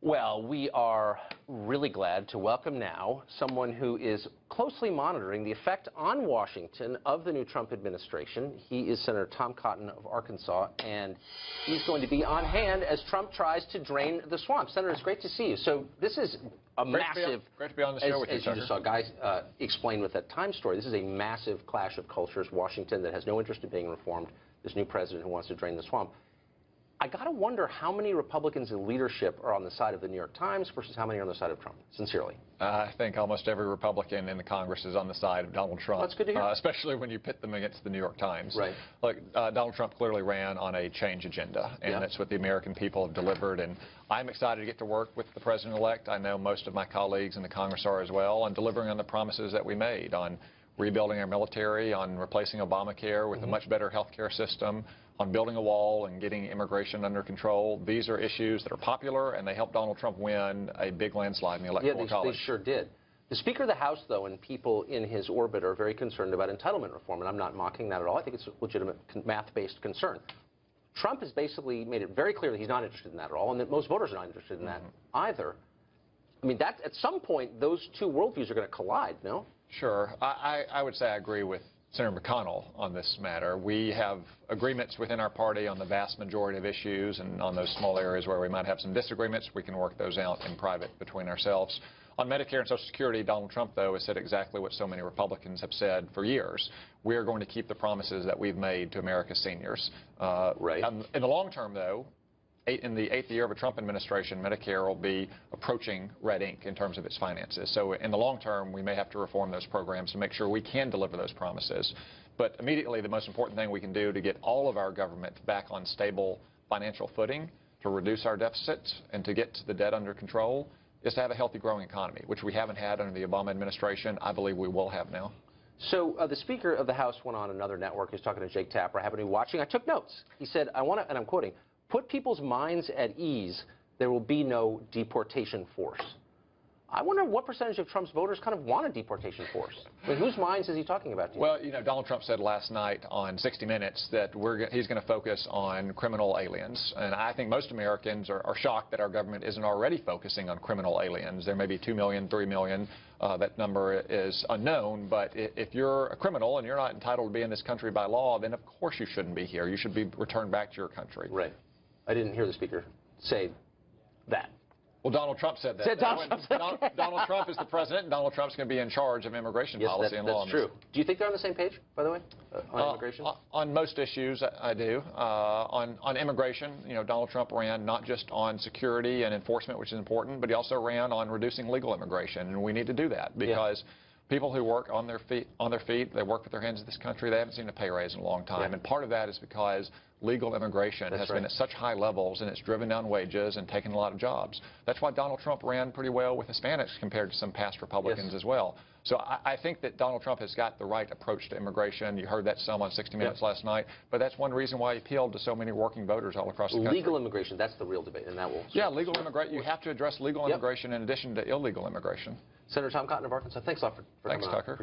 Well, we are really glad to welcome now someone who is closely monitoring the effect on Washington of the new Trump administration. He is Senator Tom Cotton of Arkansas, and he's going to be on hand as Trump tries to drain the swamp. Senator, it's great to see you. So this is a massive... Great to be on the show with you, As you just saw Guy explain with that Times story, this is a massive clash of cultures. Washington that has no interest in being reformed, this new president who wants to drain the swamp. I got to wonder how many Republicans in leadership are on the side of the New York Times versus how many are on the side of Trump, sincerely. I think almost every Republican in the Congress is on the side of Donald Trump. That's good to hear. Especially when you pit them against the New York Times. Right. Look, Donald Trump clearly ran on a change agenda, and that's what the American people have delivered. And I'm excited to get to work with the president-elect. I know most of my colleagues in the Congress are as well, on delivering on the promises that we made on rebuilding our military, on replacing Obamacare with a much better health care system, on building a wall and getting immigration under control. These are issues that are popular, and they helped Donald Trump win a big landslide in the Electoral College. They sure did. The Speaker of the House, though, and people in his orbit are very concerned about entitlement reform, and I'm not mocking that at all. I think it's a legitimate math-based concern. Trump has basically made it very clear that he's not interested in that at all, and that most voters are not interested in that either. I mean, that at some point, those two worldviews are going to collide, no? Sure. I would say I agree with Senator McConnell on this matter. We have agreements within our party on the vast majority of issues, and on those small areas where we might have some disagreements, we can work those out in private between ourselves. On Medicare and Social Security, Donald Trump, though, has said exactly what so many Republicans have said for years. We are going to keep the promises that we've made to America's seniors. Right. In the long term, though, in the 8th year of a Trump administration, Medicare will be approaching red ink in terms of its finances. So in the long term, we may have to reform those programs to make sure we can deliver those promises. But immediately, the most important thing we can do to get all of our government back on stable financial footing, to reduce our deficits, and to get the debt under control is to have a healthy, growing economy, which we haven't had under the Obama administration. I believe we will have now. So the Speaker of the House went on another network. He was talking to Jake Tapper. I happened to be watching. I took notes. He said, I want to, and I'm quoting, "Put people's minds at ease, there will be no deportation force." I wonder what percentage of Trump's voters kind of want a deportation force. I mean, whose minds is he talking about? Well, you know, Donald Trump said last night on 60 Minutes that he's going to focus on criminal aliens. And I think most Americans are shocked that our government isn't already focusing on criminal aliens. There may be 2 million, 3 million. That number is unknown. But if you're a criminal and you're not entitled to be in this country by law, then of course you shouldn't be here. You should be returned back to your country. Right. I didn't hear the Speaker say that. Well, Donald Trump said that. Donald Trump is the president, and Donald Trump's going to be in charge of immigration policy and law. That's true. Do you think they're on the same page, by the way, on immigration? On most issues, I do. On immigration, you know, Donald Trump ran not just on security and enforcement, which is important, but he also ran on reducing legal immigration, and we need to do that because people who work on their feet, they work with their hands in this country, they haven't seen a pay raise in a long time. And part of that is because legal immigration has been at such high levels, and it's driven down wages and taken a lot of jobs. That's why Donald Trump ran pretty well with Hispanics compared to some past Republicans as well. So I think that Donald Trump has got the right approach to immigration. You heard that some on 60 Minutes last night, but that's one reason why he appealed to so many working votors all across the country. Legal immigration, that's the real debate, and that will... Yeah, legal immigration. You have to address legal immigration in addition to illegal immigration. Senator Tom Cotton of Arkansas, thanks a lot for coming on. Thanks, Tucker.